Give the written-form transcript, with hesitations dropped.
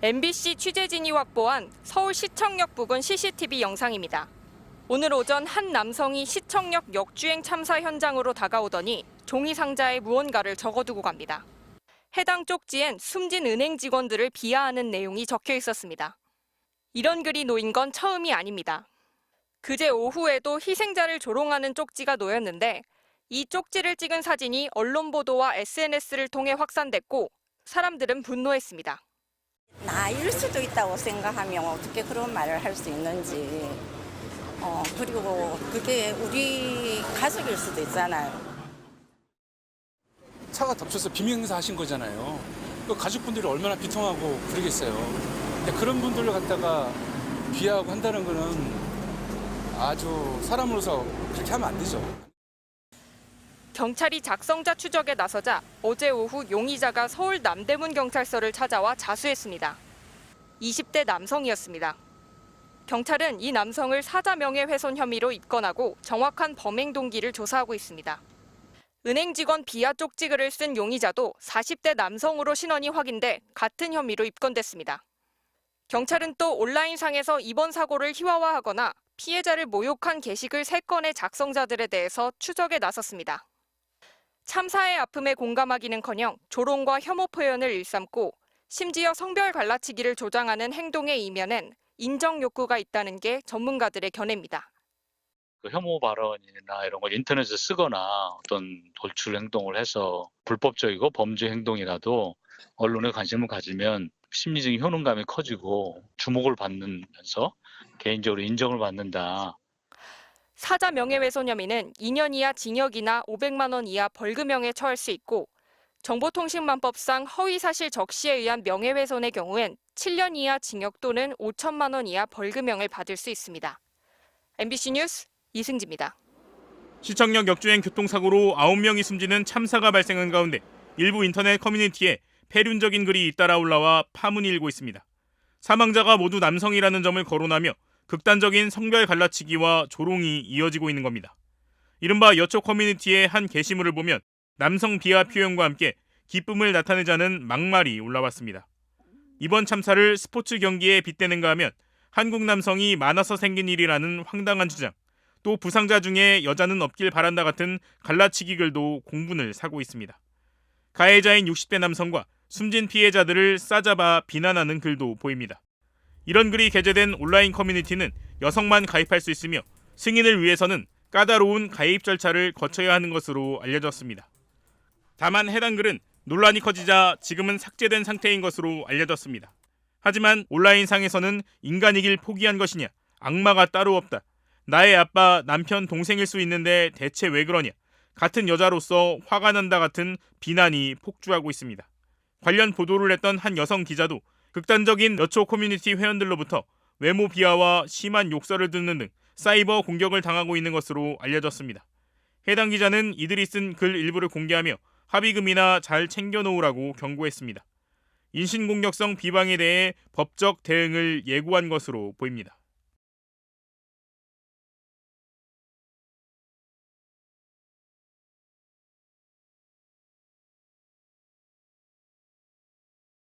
MBC 취재진이 확보한 서울시청역 부근 CCTV 영상입니다. 오늘 오전 한 남성이 시청역 역주행 참사 현장으로 다가오더니 종이 상자에 무언가를 적어두고 갑니다. 해당 쪽지엔 숨진 은행 직원들을 비하하는 내용이 적혀 있었습니다. 이런 글이 놓인 건 처음이 아닙니다. 그제 오후에도 희생자를 조롱하는 쪽지가 놓였는데 이 쪽지를 찍은 사진이 언론 보도와 SNS를 통해 확산됐고 사람들은 분노했습니다. 나일 수도 있다고 생각하면 어떻게 그런 말을 할 수 있는지. 그리고 그게 우리 가족일 수도 있잖아요. 차가 덮쳐서 비명행사 하신 거잖아요. 그 가족분들이 얼마나 비통하고 그러겠어요. 근데 그런 분들을 갖다가 비하하고 한다는 거는 아주 사람으로서 그렇게 하면 안 되죠. 경찰이 작성자 추적에 나서자 어제 오후 용의자가 서울 남대문 경찰서를 찾아와 자수했습니다. 20대 남성이었습니다. 경찰은 이 남성을 사자 명예훼손 혐의로 입건하고 정확한 범행 동기를 조사하고 있습니다. 은행 직원 비하 쪽지글을 쓴 용의자도 40대 남성으로 신원이 확인돼 같은 혐의로 입건됐습니다. 경찰은 또 온라인상에서 이번 사고를 희화화하거나 피해자를 모욕한 게시글 3건의 작성자들에 대해서 추적에 나섰습니다. 참사의 아픔에 공감하기는커녕 조롱과 혐오 표현을 일삼고 심지어 성별 갈라치기를 조장하는 행동의 이면엔 인정 욕구가 있다는 게 전문가들의 견해입니다. 그 혐오 발언이나 이런 걸 인터넷에 쓰거나 어떤 돌출 행동을 해서 불법적이고 범죄 행동이라도 언론에 관심을 가지면 심리적인 효능감이 커지고 주목을 받으면서 개인적으로 인정을 받는다. 사자 명예훼손 혐의는 2년 이하 징역이나 500만 원 이하 벌금형에 처할 수 있고 정보통신망법상 허위사실 적시에 의한 명예훼손의 경우엔 7년 이하 징역 또는 5천만 원 이하 벌금형을 받을 수 있습니다. MBC 뉴스 이승지입니다. 시청역 역주행 교통사고로 9명이 숨지는 참사가 발생한 가운데 일부 인터넷 커뮤니티에 폐륜적인 글이 잇따라 올라와 파문이 일고 있습니다. 사망자가 모두 남성이라는 점을 거론하며 극단적인 성별 갈라치기와 조롱이 이어지고 있는 겁니다. 이른바 여초 커뮤니티의 한 게시물을 보면 남성 비하 표현과 함께 기쁨을 나타내자는 막말이 올라왔습니다. 이번 참사를 스포츠 경기에 빗대는가 하면 한국 남성이 많아서 생긴 일이라는 황당한 주장, 또 부상자 중에 여자는 없길 바란다 같은 갈라치기 글도 공분을 사고 있습니다. 가해자인 60대 남성과 숨진 피해자들을 싸잡아 비난하는 글도 보입니다. 이런 글이 게재된 온라인 커뮤니티는 여성만 가입할 수 있으며 승인을 위해서는 까다로운 가입 절차를 거쳐야 하는 것으로 알려졌습니다. 다만 해당 글은 논란이 커지자 지금은 삭제된 상태인 것으로 알려졌습니다. 하지만 온라인상에서는 인간이길 포기한 것이냐, 악마가 따로 없다, 나의 아빠, 남편, 동생일 수 있는데 대체 왜 그러냐, 같은 여자로서 화가 난다 같은 비난이 폭주하고 있습니다. 관련 보도를 했던 한 여성 기자도 극단적인 여초 커뮤니티 회원들로부터 외모 비하와 심한 욕설을 듣는 등 사이버 공격을 당하고 있는 것으로 알려졌습니다. 해당 기자는 이들이 쓴 글 일부를 공개하며 합의금이나 잘 챙겨놓으라고 경고했습니다. 인신공격성 비방에 대해 법적 대응을 예고한 것으로 보입니다.